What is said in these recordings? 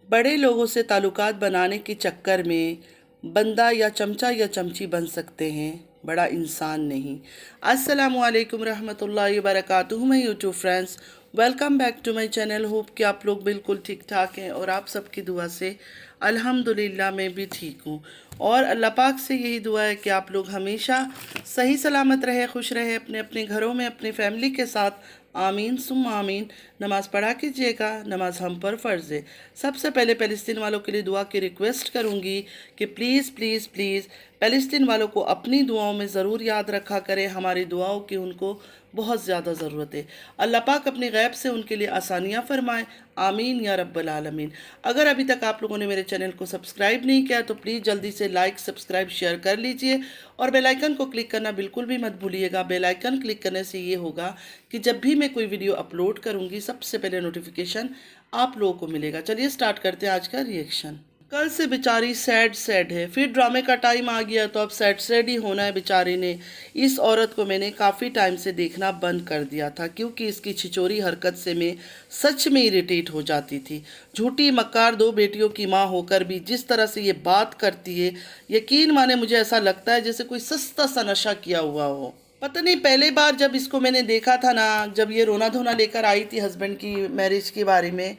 बड़े लोगों से ताल्लुकात बनाने के चक्कर में बंदा या चमचा या चमची बन सकते हैं, बड़ा इंसान नहीं। अस्सलामु अलैकुम रहमतुल्लाहि व बरकातुहू। मैं YouTube friends, welcome back to my channel. Hope कि आप लोग बिल्कुल ठीक ठाक हैं और आप सबकी दुआ से अल्हम्दुलिल्लाह मैं भी ठीक हूँ। और अल्लाह पाक से यही दुआ है कि आप लोग हमेशा सही सलामत रहे, खुश रहे अपने अपने घरों में, अपनी फैमिली के साथ। आमीन सुम्मा आमीन। नमाज़ पढ़ा कीजिएगा, नमाज हम पर फ़र्ज़ है। सबसे पहले फ़लस्तीन वालों के लिए दुआ की रिक्वेस्ट करूँगी कि प्लीज़ प्लीज़ प्लीज़ फ़लस्तीन वालों को अपनी दुआओं में ज़रूर याद रखा करें। हमारी दुआओं की उनको बहुत ज़्यादा ज़रूरत है। अल्लाह पाक अपनी गैब से उनके लिए आसानियाँ फ़रमाएँ। आमीन या रब्बल आलमीन। अगर अभी तक आप लोगों ने मेरे चैनल को सब्सक्राइब नहीं किया तो प्लीज़ जल्दी से लाइक, सब्सक्राइब, शेयर कर लीजिए और बेल आइकन को क्लिक करना बिल्कुल भी मत भूलिएगा। बेल आइकन क्लिक करने से ये होगा कि जब भी मैं कोई वीडियो अपलोड करूँगी सबसे पहले नोटिफिकेशन आप लोगों को मिलेगा। चलिए स्टार्ट करते हैं आज का रिएक्शन। कल से बेचारी सैड सैड है, फिर ड्रामे का टाइम आ गया तो अब सैड सैड ही होना है बेचारी ने। इस औरत को मैंने काफ़ी टाइम से देखना बंद कर दिया था क्योंकि इसकी छिचोरी हरकत से मैं सच में इरिटेट हो जाती थी। झूठी मक्कार दो बेटियों की माँ होकर भी जिस तरह से ये बात करती है, यकीन माने मुझे ऐसा लगता है जैसे कोई सस्ता सा नशा किया हुआ हो। पता नहीं, पहले बार जब इसको मैंने देखा था ना, जब ये रोना धोना लेकर आई थी हस्बैंड की मैरिज के बारे में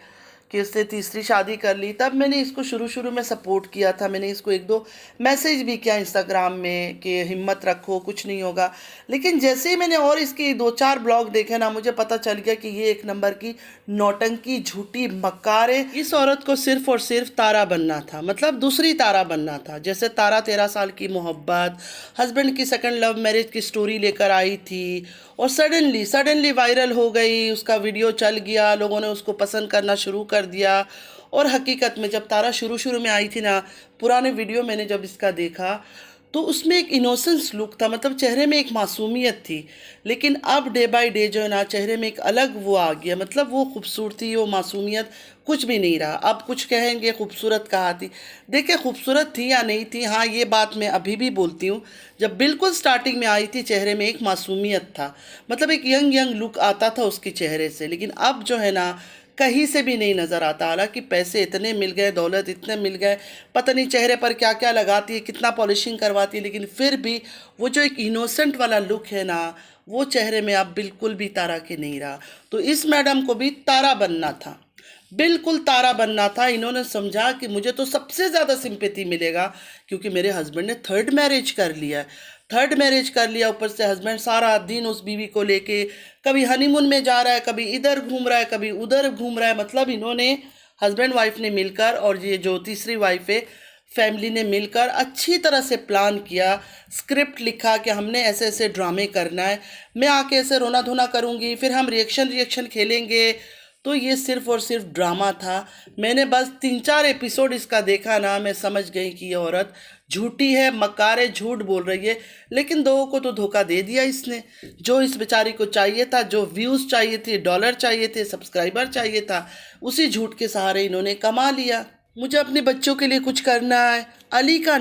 कि उसने तीसरी शादी कर ली, तब मैंने इसको शुरू शुरू में सपोर्ट किया था। मैंने इसको एक दो मैसेज भी किया इंस्टाग्राम में कि हिम्मत रखो, कुछ नहीं होगा। लेकिन जैसे ही मैंने और इसके दो चार ब्लॉग देखे ना, मुझे पता चल गया कि ये एक नंबर की नौटंकी, झूठी मक्कार है। इस औरत को सिर्फ और सिर्फ तारा बनना था, मतलब दूसरी तारा बनना था। जैसे तारा 13 साल की मोहब्बत, हस्बैंड की सेकंड लव मैरिज की स्टोरी लेकर आई थी और सडनली वायरल हो गई, उसका वीडियो चल गया, लोगों ने उसको पसंद करना शुरू कर दिया। और हकीकत में जब तारा शुरू शुरू में आई थी ना, पुराने वीडियो मैंने जब इसका देखा तो उसमें एक इनोसेंस लुक था, मतलब चेहरे में एक मासूमियत थी। लेकिन अब डे बाय डे जो है ना, चेहरे में एक अलग वो आ गया, मतलब वो खूबसूरती, वो मासूमियत कुछ भी नहीं रहा। अब कुछ कहेंगे खूबसूरत कहा थी, देखिए खूबसूरत थी या नहीं थी, हाँ ये बात मैं अभी भी बोलती हूँ। जब बिल्कुल स्टार्टिंग में आई थी चेहरे में एक मासूमियत था, मतलब एक यंग यंग लुक आता था उसके चेहरे से। लेकिन अब जो है ना, कहीं से भी नहीं नज़र आता। हालांकि पैसे इतने मिल गए, दौलत इतने मिल गए, पता नहीं चेहरे पर क्या क्या लगाती है, कितना पॉलिशिंग करवाती है, लेकिन फिर भी वो जो एक इनोसेंट वाला लुक है ना, वो चेहरे में अब बिल्कुल भी तारा के नहीं रहा। तो इस मैडम को भी तारा बनना था, बिल्कुल तारा बनना था। इन्होंने समझा कि मुझे तो सबसे ज़्यादा सिंपैथी मिलेगा क्योंकि मेरे हस्बैंड ने थर्ड मैरिज कर लिया है। थर्ड मैरिज कर लिया, ऊपर से हस्बैंड सारा दिन उस बीवी को लेके कभी हनीमून में जा रहा है, कभी इधर घूम रहा है, कभी उधर घूम रहा है। मतलब इन्होंने हस्बैंड वाइफ ने मिलकर और ये जो तीसरी वाइफ है फैमिली ने मिलकर अच्छी तरह से प्लान किया, स्क्रिप्ट लिखा कि हमने ऐसे ऐसे ड्रामे करना है, मैं आके ऐसे रोना धोना करूँगी, फिर हम रिएक्शन खेलेंगे। तो ये सिर्फ और सिर्फ ड्रामा था। मैंने बस 3-4 एपिसोड इसका देखा ना, मैं समझ गई कि ये औरत झूठी है, मक्कार है, झूठ बोल रही है। लेकिन लोगों को तो धोखा दे दिया इसने। जो इस बेचारी को चाहिए था, जो व्यूज़ चाहिए थे, डॉलर चाहिए थे, सब्सक्राइबर चाहिए था, उसी झूठ के सहारे इन्होंने कमा लिया। मुझे अपने बच्चों के लिए कुछ करना है। अली का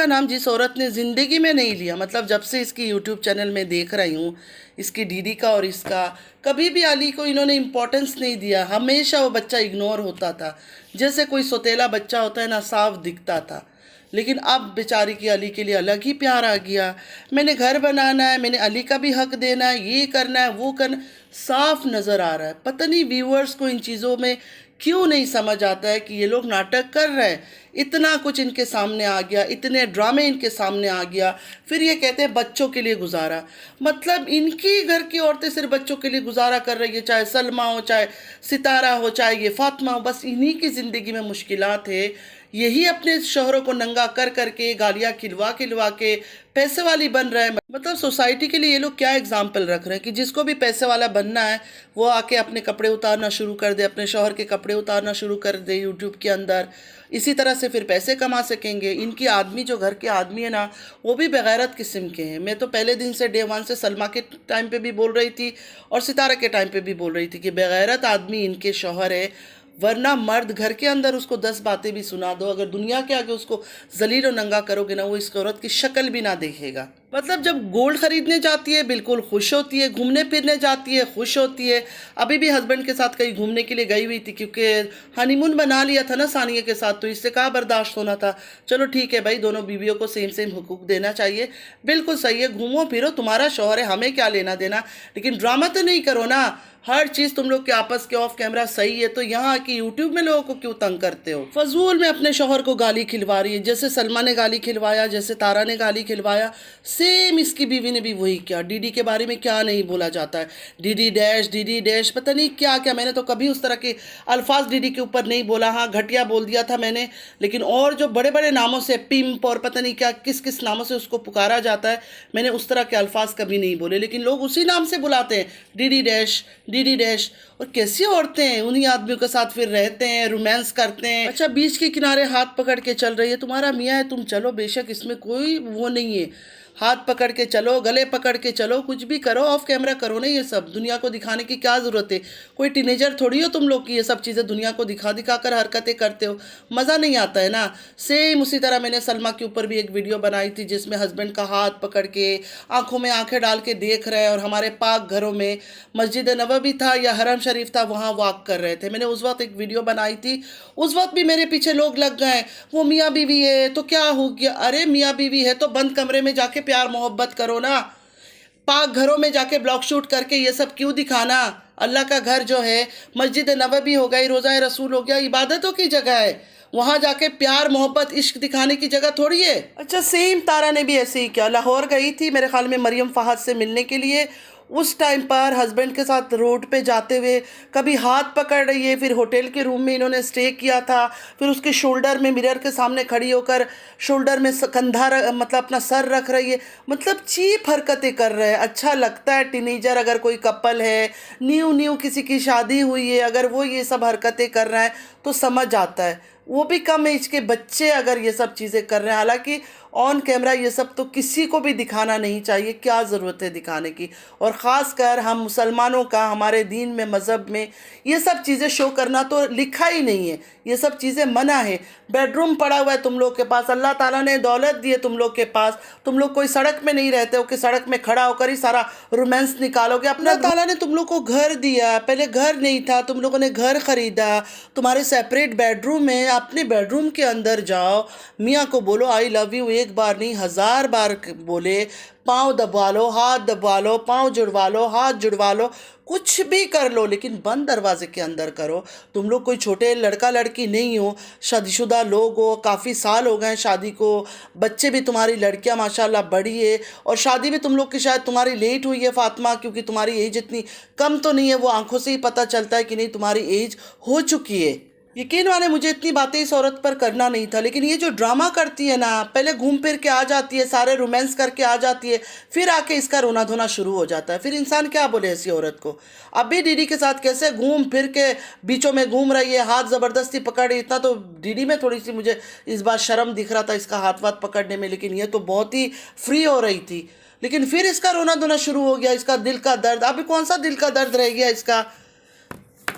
नाम जिस औरत ने ज़िंदगी में नहीं लिया, मतलब जब से इसकी यूट्यूब चैनल में देख रही हूँ, इसकी डीडी का और इसका, कभी भी अली को इन्होंने इम्पोर्टेंस नहीं दिया। हमेशा वो बच्चा इग्नोर होता था, जैसे कोई सौतेला बच्चा होता है ना, साफ दिखता था। लेकिन अब बेचारी की अली के लिए अलग ही प्यार आ गया। मैंने घर बनाना है, मैंने अली का भी हक देना है, ये करना है, वो करना, साफ नज़र आ रहा है। पता नहीं व्यूअर्स को इन चीज़ों में क्यों नहीं समझ आता है कि ये लोग नाटक कर रहे हैं। इतना कुछ इनके सामने आ गया, इतने ड्रामे इनके सामने आ गया, फिर ये कहते हैं बच्चों के लिए गुजारा। मतलब इनकी घर की औरतें सिर्फ बच्चों के लिए गुजारा कर रही है, चाहे सलमा हो, चाहे सितारा हो, चाहे ये फातिमा हो, बस इन्हीं की ज़िंदगी में मुश्किलात है। यही अपने शोहरों को नंगा कर करके, गालियाँ खिलवा खिलवा के पैसे वाली बन रहे हैं। मतलब सोसाइटी के लिए ये लोग क्या एग्जाम्पल रख रहे हैं कि जिसको भी पैसे वाला बनना है वो आके अपने कपड़े उतारना शुरू कर दे, अपने शौहर के कपड़े उतारना शुरू कर दे यूट्यूब के अंदर। इसी तरह से फिर पैसे कमा सकेंगे। इनकी आदमी, जो घर के आदमी है ना, वो भी बेगैरत किस्म के हैं। मैं तो पहले दिन से, डे वन से, सलमा के टाइम पे भी बोल रही थी और सितारा के टाइम पे भी बोल रही थी कि बेगैरत आदमी इनके शौहर है। वरना मर्द घर के अंदर उसको 10 बातें भी सुना दो, अगर दुनिया के आगे उसको जलील और नंगा करोगे ना, वो इस औरत की शक्ल भी ना देखेगा। मतलब जब गोल्ड खरीदने जाती है बिल्कुल खुश होती है, घूमने फिरने जाती है खुश होती है। अभी भी हस्बैंड के साथ कहीं घूमने के लिए गई हुई थी, क्योंकि हनीमून बना लिया था ना सानिया के साथ, तो इससे कहाँ बर्दाश्त होना था। चलो ठीक है भाई, दोनों बीवियों को सेम सेम हुकूक देना चाहिए, बिल्कुल सही है, घूमो फिरो, तुम्हारा शौहर है, हमें क्या लेना देना। लेकिन ड्रामा तो नहीं करो ना, हर चीज़ तुम लोग के आपस के ऑफ कैमरा सही है, तो यहाँ आके यूट्यूब में लोगों को क्यों तंग करते हो। फजूल में अपने शौहर को गाली खिलवा रही है, जैसे सलमा ने गाली खिलवाया, जैसे तारा ने गाली खिलवाया, सेम इसकी बीवी ने भी वही किया। डीडी के बारे में क्या नहीं बोला जाता है, डीडी डैश पता नहीं क्या क्या। मैंने तो कभी उस तरह के अल्फाज डीडी के ऊपर नहीं बोला, हाँ घटिया बोल दिया था मैंने, लेकिन और जो बड़े बड़े नामों से पिम्प और पता नहीं क्या किस किस नामों से उसको पुकारा जाता है, मैंने उस तरह के अल्फाज कभी नहीं बोले, लेकिन लोग उसी नाम से बुलाते हैं, डीडी डैश। और कैसी औरतें हैं, उन्हीं आदमियों के साथ फिर रहते हैं, रोमांस करते हैं। अच्छा, बीच के किनारे हाथ पकड़ के चल रही है, तुम्हारा मियाँ है, तुम चलो बेशक, इसमें कोई वो नहीं है, हाथ पकड़ के चलो, गले पकड़ के चलो, कुछ भी करो, ऑफ कैमरा करो ना ये सब। दुनिया को दिखाने की क्या ज़रूरत है, कोई टीनेजर थोड़ी हो तुम लोग की ये सब चीज़ें दुनिया को दिखा दिखा कर हरकतें करते हो, मज़ा नहीं आता है ना। सेम उसी तरह मैंने सलमा के ऊपर भी एक वीडियो बनाई थी, जिसमें हस्बैंड का हाथ पकड़ के आंखों में आंखें डाल के देख रहे हैं, और हमारे पाक घरों में मस्जिद नबवी था या हरम शरीफ था, वहाँ वॉक कर रहे थे। मैंने उस वक्त एक वीडियो बनाई थी, उस वक्त भी मेरे पीछे लोग लग गए, वो मियाँ बीवी है तो क्या हो गया। अरे मियाँ बीवी है तो बंद कमरे में जाके प्यार मोहब्बत करो ना, पाक घरों में जाके ब्लॉग शूट करके ये सब क्यों दिखाना। अल्लाह का घर जो है मस्जिद नबवी हो गई, रोज़ा रसूल हो गया, इबादतों की जगह है, वहाँ जाके प्यार मोहब्बत इश्क दिखाने की जगह थोड़ी है। अच्छा, सेम तारा ने भी ऐसे ही किया, लाहौर गई थी मेरे ख्याल में मरियम फहद से मिलने के लिए, उस टाइम पर हस्बैंड के साथ रोड पे जाते हुए कभी हाथ पकड़ रही है, फिर होटल के रूम में इन्होंने स्टे किया था, फिर उसके शोल्डर में मिरर के सामने खड़ी होकर शोल्डर में कंधा मतलब अपना सर रख रही है, मतलब चीप हरकतें कर रहे हैं। अच्छा लगता है टीनेजर, अगर कोई कपल है, न्यू किसी की शादी हुई है, अगर वो ये सब हरकतें कर रहा है तो समझ आता है, वो भी कम एज के बच्चे अगर ये सब चीज़ें कर रहे हैं। हालांकि ऑन कैमरा ये सब तो किसी को भी दिखाना नहीं चाहिए, क्या ज़रूरत है दिखाने की, और ख़ास कर हम मुसलमानों का, हमारे दीन में मज़हब में ये सब चीज़ें शो करना तो लिखा ही नहीं है, ये सब चीज़ें मना है। बेडरूम पड़ा हुआ है तुम लोग के पास, अल्लाह ताला ने दौलत दी है तुम लोग के पास, तुम लोग कोई सड़क में नहीं रहते हो कि सड़क में खड़ा होकर ही सारा रोमांस निकालोगे। अपना ताला ने तुम लोग को घर दिया, पहले घर नहीं था, तुम लोगों ने घर ख़रीदा, तुम्हारे सेपरेट बेडरूम है, अपने बेडरूम के अंदर जाओ, मियाँ को बोलो आई लव यू, एक बार नहीं 1000 बार बोले, पाँव दबा लो, हाथ दबा लो, पाँव जुड़वा लो, हाथ जुड़वा लो, कुछ भी कर लो, लेकिन बंद दरवाजे के अंदर करो। तुम लोग कोई छोटे लड़का लड़की नहीं हो, शादीशुदा लोग हो, काफ़ी साल हो गए शादी को, बच्चे भी तुम्हारी लड़कियां माशाल्लाह बड़ी है, और शादी भी तुम लोग की शायद तुम्हारी लेट हुई है फातिमा, क्योंकि तुम्हारी एज इतनी कम तो नहीं है, वो आंखों से ही पता चलता है कि नहीं तुम्हारी एज हो चुकी है। यकीन माने मुझे इतनी बातें इस औरत पर करना नहीं था, लेकिन ये जो ड्रामा करती है ना, पहले घूम फिर के आ जाती है, सारे रोमांस करके आ जाती है, फिर आके इसका रोना धोना शुरू हो जाता है, फिर इंसान क्या बोले ऐसी औरत को। अब भी डीडी के साथ कैसे घूम फिर के बीचों में घूम रही है, हाथ ज़बरदस्ती पकड़, इतना तो डीडी में थोड़ी सी मुझे इस बार शर्म दिख रहा था इसका हाथ वाथ पकड़ने में, लेकिन ये तो बहुत ही फ्री हो रही थी। लेकिन फिर इसका रोना धोना शुरू हो गया, इसका दिल का दर्द। अभी कौन सा दिल का दर्द रह गया इसका,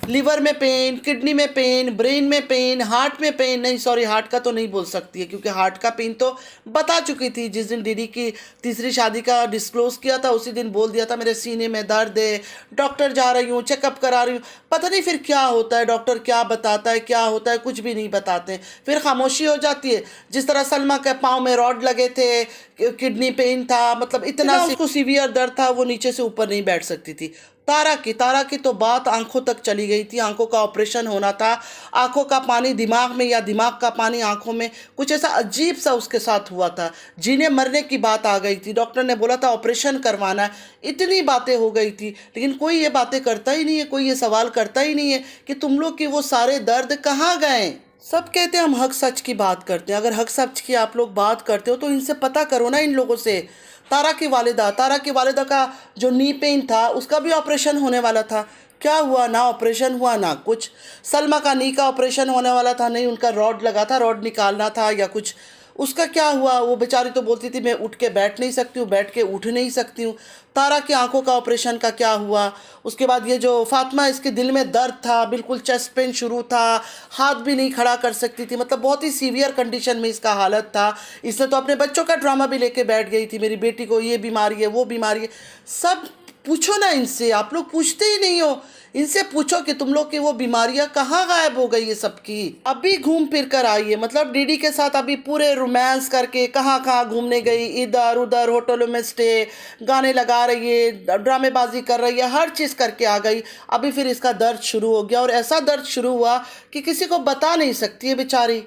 लिवर में पेन, किडनी में पेन, ब्रेन में पेन, हार्ट में पेन, नहीं सॉरी हार्ट का तो नहीं बोल सकती है, क्योंकि हार्ट का पेन तो बता चुकी थी जिस दिन डीडी की तीसरी शादी का डिस्क्लोज किया था, उसी दिन बोल दिया था मेरे सीने में दर्द है, डॉक्टर जा रही हूँ, चेकअप करा रही हूँ। पता नहीं फिर क्या होता है, डॉक्टर क्या बताता है, क्या होता है, कुछ भी नहीं बताते, फिर खामोशी हो जाती है। जिस तरह सलमा के पाँव में रॉड लगे थे, किडनी पेन था, मतलब इतना उसको सीवियर दर्द था, वो नीचे से ऊपर नहीं बैठ सकती थी। तारा की तो बात आंखों तक चली गई थी, आंखों का ऑपरेशन होना था, आंखों का पानी दिमाग में या दिमाग का पानी आंखों में, कुछ ऐसा अजीब सा उसके साथ हुआ था, जीने मरने की बात आ गई थी, डॉक्टर ने बोला था ऑपरेशन करवाना है, इतनी बातें हो गई थी, लेकिन कोई ये बातें करता ही नहीं है, कोई ये सवाल करता ही नहीं है कि तुम लोग के वो सारे दर्द कहाँ गए। सब कहते हैं हम हक सच की बात करते हैं, अगर हक सच की आप लोग बात करते हो तो इनसे पता करो ना, इन लोगों से। तारा की वालिदा का जो नी पेन था उसका भी ऑपरेशन होने वाला था, क्या हुआ, ना ऑपरेशन हुआ ना कुछ। सलमा का नी का ऑपरेशन होने वाला था, नहीं उनका रॉड लगा था, रॉड निकालना था या कुछ उसका क्या हुआ? वो बेचारी तो बोलती थी मैं उठ के बैठ नहीं सकती हूँ, बैठ के उठ नहीं सकती हूँ। तारा की आंखों का ऑपरेशन का क्या हुआ? उसके बाद ये जो फातिमा, इसके दिल में दर्द था, बिल्कुल चेस्ट पेन शुरू था, हाथ भी नहीं खड़ा कर सकती थी, मतलब बहुत ही सीवियर कंडीशन में इसका हालत था। इसने तो अपने बच्चों का ड्रामा भी लेके बैठ गई थी, मेरी बेटी को ये बीमारी है, वो बीमारी है। सब पूछो ना इनसे, आप लोग पूछते ही नहीं हो। इनसे पूछो कि तुम लोग की वो बीमारियां कहाँ गायब हो गई है सबकी। अभी घूम फिर कर आई है, मतलब डीडी के साथ अभी पूरे रोमांस करके कहाँ कहाँ घूमने गई, इधर उधर होटलों में स्टे, गाने लगा रही है, ड्रामेबाजी कर रही है, हर चीज़ करके आ गई। अभी फिर इसका दर्द शुरू हो गया, और ऐसा दर्द शुरू हुआ कि किसी को बता नहीं सकती है बेचारी।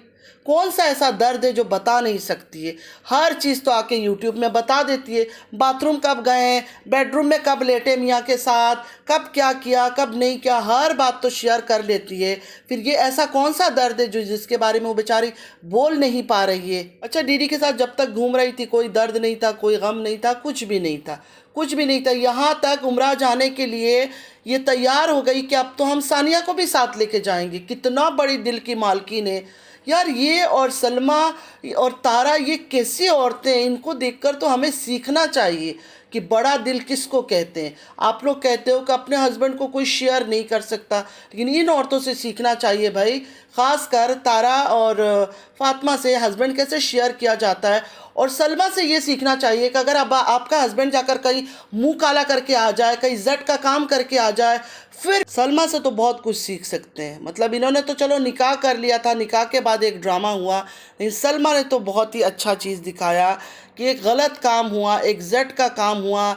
कौन सा ऐसा दर्द है जो बता नहीं सकती है? हर चीज़ तो आके यूट्यूब में बता देती है। बाथरूम कब गए, बेडरूम में कब लेटे मियाँ के साथ, कब क्या किया, कब नहीं किया, हर बात तो शेयर कर लेती है। फिर ये ऐसा कौन सा दर्द है जो जिसके बारे में वो बेचारी बोल नहीं पा रही है? अच्छा, डीडी के साथ जब तक घूम रही थी कोई दर्द नहीं था, कोई गम नहीं था, कुछ भी नहीं था, कुछ भी नहीं था। यहाँ तक उम्रा जाने के लिए ये तैयार हो गई कि अब तो हम सानिया को भी साथ लेके जाएंगे। कितना बड़ी दिल की मालकिन है यार ये। और सलमा और तारा, ये कैसी औरतें हैं, इनको देखकर तो हमें सीखना चाहिए कि बड़ा दिल किसको कहते हैं। आप लोग कहते हो कि अपने हस्बैंड को कोई शेयर नहीं कर सकता, लेकिन इन औरतों से सीखना चाहिए भाई। ख़ास कर तारा और फातिमा से हस्बैंड कैसे शेयर किया जाता है। और सलमा से ये सीखना चाहिए कि अगर अब आपका हस्बैंड जाकर कहीं मुंह काला करके आ जाए, कहीं जट का काम करके आ जाए, फिर सलमा से तो बहुत कुछ सीख सकते हैं। मतलब इन्होंने तो चलो निकाह कर लिया था, निकाह के बाद एक ड्रामा हुआ, लेकिन सलमा ने तो बहुत ही अच्छा चीज़ दिखाया कि एक गलत काम हुआ, एक जट का काम हुआ,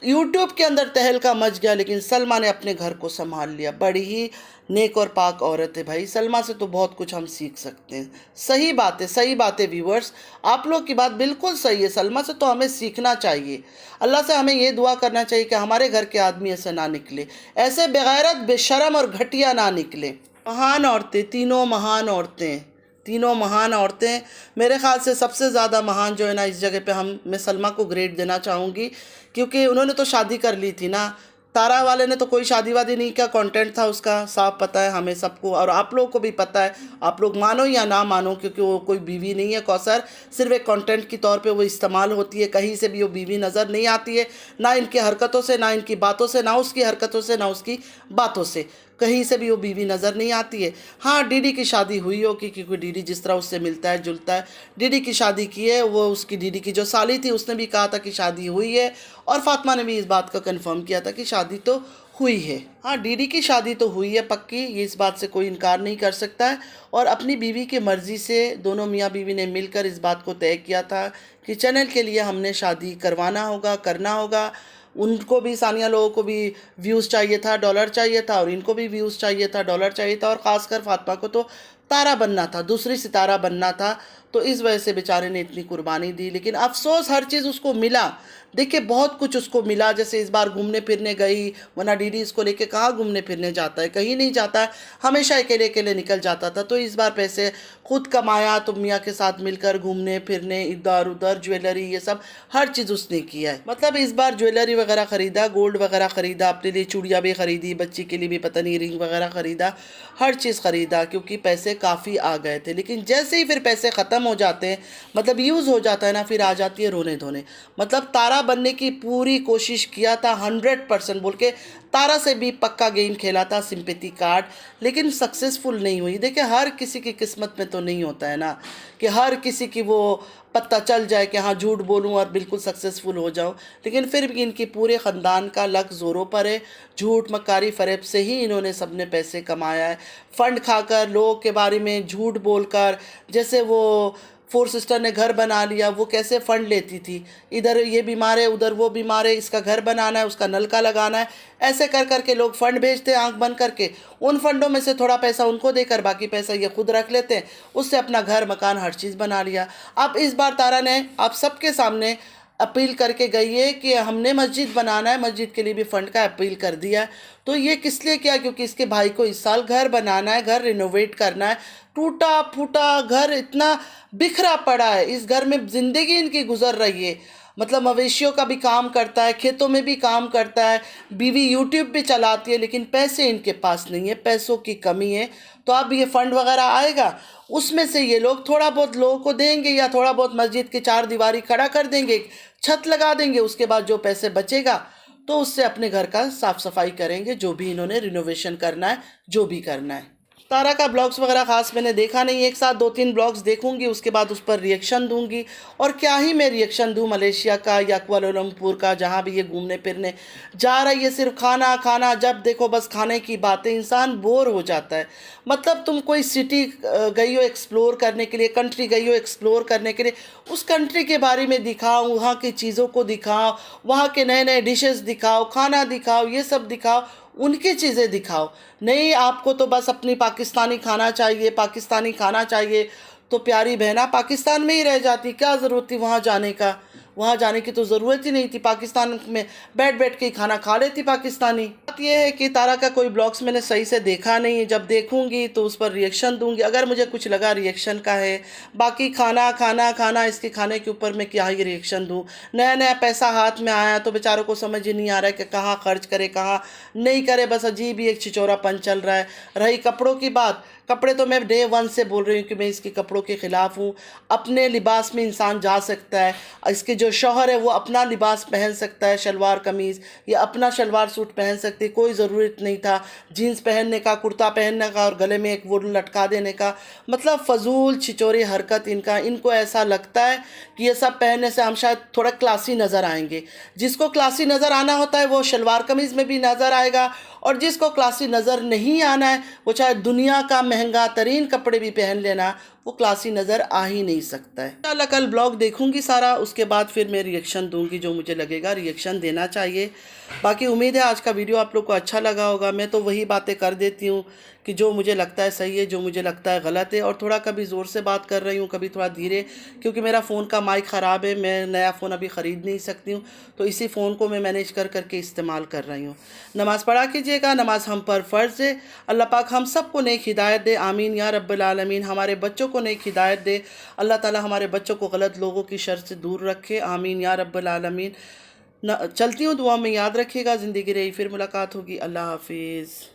यूट्यूब के अंदर तहलका मच गया, लेकिन सलमा ने अपने घर को संभाल लिया। बड़ी ही नेक और पाक औरत है भाई। सलमा से तो बहुत कुछ हम सीख सकते हैं। सही बात है, सही बात है व्यूवर्स, आप लोग की बात बिल्कुल सही है। सलमा से तो हमें सीखना चाहिए। अल्लाह से हमें ये दुआ करना चाहिए कि हमारे घर के आदमी ऐसे ना निकले, ऐसे बेगैरत, बेशरम और घटिया ना निकले। महान औरतें, तीनों महान औरतें, तीनों महान औरतें। मेरे ख़्याल से सबसे ज़्यादा महान जो है ना इस जगह पे मैं सलमा को ग्रेड देना चाहूँगी, क्योंकि उन्होंने तो शादी कर ली थी ना। तारा वाले ने तो कोई शादी वादी नहीं किया, कंटेंट था उसका, साफ पता है हमें सबको, और आप लोगों को भी पता है। आप लोग मानो या ना मानो, क्योंकि वो कोई बीवी नहीं है कौसर, सिर्फ एक कंटेंट की तौर पे वो इस्तेमाल होती है। कहीं से भी वो बीवी नज़र नहीं आती है, ना इनकी हरकतों से, ना इनकी बातों से, ना उसकी हरकतों से, ना उसकी बातों से, कहीं से भी वो बीवी नज़र नहीं आती है। हाँ, डीडी की शादी हुई होगी, क्योंकि डीडी जिस तरह उससे मिलता है जुलता है, डीडी की शादी की है। वो उसकी डीडी की जो साली थी उसने भी कहा था कि शादी हुई है, और फातिमा ने भी इस बात का कंफर्म किया था कि शादी तो हुई है। हाँ, डीडी की शादी तो हुई है पक्की, ये इस बात से कोई इनकार नहीं कर सकता है। और अपनी बीवी की मर्ज़ी से दोनों मियाँ बीवी ने मिलकर इस बात को तय किया था कि चैनल के लिए हमने शादी करवाना होगा, करना होगा। उनको भी, सानिया लोगों को भी व्यूज़ चाहिए था, डॉलर चाहिए था, और इनको भी व्यूज़ चाहिए था, डॉलर चाहिए था, और ख़ासकर फातिमा को तो तारा बनना था, दूसरी सितारा बनना था। तो इस वजह से बेचारे ने इतनी कुर्बानी दी, लेकिन अफसोस हर चीज़ उसको मिला। देखिए बहुत कुछ उसको मिला, जैसे इस बार घूमने फिरने गई, वरना डीडी इसको लेके कहाँ घूमने फिरने जाता है, कहीं नहीं जाता है, हमेशा अकेले अकेले निकल जाता था। तो इस बार पैसे खुद कमाया, तो मियाँ के साथ मिलकर घूमने फिरने, इधर उधर, ज्वेलरी, ये सब हर चीज़ उसने किया है। मतलब इस बार ज्वेलरी वगैरह ख़रीदा, गोल्ड वगैरह ख़रीदा, अपने लिए चूड़ियाँ भी ख़रीदी, बच्ची के लिए भी पता नहीं रिंग वगैरह ख़रीदा, हर चीज़ ख़रीदा, क्योंकि पैसे काफ़ी आ गए थे। लेकिन जैसे ही फिर पैसे ख़त्म हो जाते हैं, मतलब यूज़ हो जाता है ना, फिर आ जाती है रोने धोने। मतलब तारा बनने की पूरी कोशिश किया था, 100% बोल के तारा से भी पक्का गेम खेला था, सिंपैथी कार्ड, लेकिन सक्सेसफुल नहीं हुई। देखिए हर किसी की किस्मत में तो नहीं होता है ना कि हर किसी की वो पता चल जाए कि हाँ झूठ बोलूँ और बिल्कुल सक्सेसफुल हो जाऊँ। लेकिन फिर भी इनकी पूरे ख़ानदान का लक ज़ोरों पर है। झूठ मक्कारी फ़रेब से ही इन्होंने सबने पैसे कमाया है, फ़ंड खाकर, लोगों के बारे में झूठ बोलकर। जैसे वो फोर सिस्टर ने घर बना लिया, वो कैसे फ़ंड लेती थी, इधर ये बीमार है, उधर वो बीमार है, इसका घर बनाना है, उसका नलका लगाना है, ऐसे कर करके लोग फ़ंड भेजते हैं आंख बंद करके। उन फंडों में से थोड़ा पैसा उनको देकर बाकी पैसा ये खुद रख लेते हैं, उससे अपना घर मकान हर चीज़ बना लिया। अब इस बार तारा ने आप सबके सामने अपील करके गई है कि हमने मस्जिद बनाना है, मस्जिद के लिए भी फ़ंड का अपील कर दिया है। तो ये किस लिए किया? क्योंकि इसके भाई को इस साल घर बनाना है, घर रिनोवेट करना है। टूटा फूटा घर, इतना बिखरा पड़ा है, इस घर में ज़िंदगी इनकी गुजर रही है। मतलब मवेशियों का भी काम करता है, खेतों में भी काम करता है, बीवी यूट्यूब भी चलाती है, लेकिन पैसे इनके पास नहीं है, पैसों की कमी है। तो अब ये फ़ंड वगैरह आएगा, उसमें से ये लोग थोड़ा बहुत लोगों को देंगे या थोड़ा बहुत मस्जिद की चार दीवारी खड़ा कर देंगे, छत लगा देंगे। उसके बाद जो पैसे बचेगा तो उससे अपने घर का साफ़ सफाई करेंगे, जो भी इन्होंने रिनोवेशन करना है, जो भी करना है। तारा का ब्लॉग्स वगैरह ख़ास मैंने देखा नहीं, एक साथ 2-3 ब्लॉग्स देखूंगी, उसके बाद उस पर रिएक्शन दूंगी। और क्या ही मैं रिएक्शन दूं मलेशिया का या कुआलालंपुर का, जहां भी ये घूमने फिरने जा रही है, सिर्फ खाना खाना, जब देखो बस खाने की बातें, इंसान बोर हो जाता है। मतलब तुम कोई सिटी गई हो एक्सप्लोर करने के लिए, कंट्री गई हो एक्सप्लोर करने के लिए, उस कंट्री के बारे में दिखाओ, वहाँ की चीज़ों को दिखाओ, वहाँ के नए नए डिशेस दिखाओ, खाना दिखाओ, ये सब दिखाओ, उनकी चीज़ें दिखाओ। नहीं, आपको तो बस अपनी पाकिस्तानी खाना चाहिए, पाकिस्तानी खाना चाहिए, तो प्यारी बहना पाकिस्तान में ही रह जाती, क्या ज़रूरत थी वहाँ जाने का। वहाँ जाने की तो ज़रूरत ही नहीं थी, पाकिस्तान में बैठ बैठ के ही खाना खा लेती पाकिस्तानी। बात यह है कि तारा का कोई ब्लॉग्स मैंने सही से देखा नहीं है, जब देखूंगी तो उस पर रिएक्शन दूंगी, अगर मुझे कुछ लगा रिएक्शन का है। बाकी खाना खाना खाना, इसके खाने के ऊपर मैं क्या ही रिएक्शन दूँ। नया नया पैसा हाथ में आया तो बेचारों को समझ ही नहीं आ रहा है कि कहाँ खर्च करे कहाँ नहीं करे, बस अजीब ही एक छिचोरापन चल रहा है। रही कपड़ों की बात, कपड़े तो मैं डे वन से बोल रही हूँ कि मैं इसके कपड़ों के ख़िलाफ़ हूँ। अपने लिबास में इंसान जा सकता है, इसके जो शौहर है वो अपना लिबास पहन सकता है, शलवार कमीज़ या अपना शलवार सूट पहन सकती है, कोई ज़रूरत नहीं था जीन्स पहनने का, कुर्ता पहनने का और गले में एक वुल लटका देने का। मतलब फजूल छिचोरी हरकत इनका। इनको ऐसा लगता है कि ये सब पहनने से हम शायद थोड़ा क्लासी नज़र आएंगे। जिसको क्लासी नज़र आना होता है वो शलवार कमीज़ में भी नज़र आएगा, और जिसको क्लासी नज़र नहीं आना है वो चाहे दुनिया का महंगा तरीन कपड़े भी पहन लेना, वो क्लासी नज़र आ ही नहीं सकता है। इंशाल्लाह कल ब्लॉग देखूंगी सारा, उसके बाद फिर मैं रिएक्शन दूंगी, जो मुझे लगेगा रिएक्शन देना चाहिए। बाकी उम्मीद है आज का वीडियो आप लोग को अच्छा लगा होगा। मैं तो वही बातें कर देती हूँ कि जो मुझे लगता है सही है, जो मुझे लगता है गलत है, और थोड़ा कभी ज़ोर से बात कर रही हूँ, कभी थोड़ा धीरे, क्योंकि मेरा फ़ोन का माइक ख़राब है, मैं नया फ़ोन अभी ख़रीद नहीं सकती हूँ, तो इसी फ़ोन को मैं मैनेज कर करके इस्तेमाल कर रही हूँ। नमाज़ पढ़ा कीजिएगा, नमाज हम पर फ़र्ज़ है। अल्लाह पाक हम सबको नेक हिदायत दे, आमीन या रब्बल आलमीन। हमारे बच्चों को नेक हिदायत दे, अल्लाह ताला हमारे बच्चों को गलत लोगों की शर से दूर रखे, आमीन या रब्बल आलमीन। चलती हूँ, दुआ में याद रखिएगा। ज़िंदगी रही फिर मुलाकात होगी। अल्लाह हाफिज़।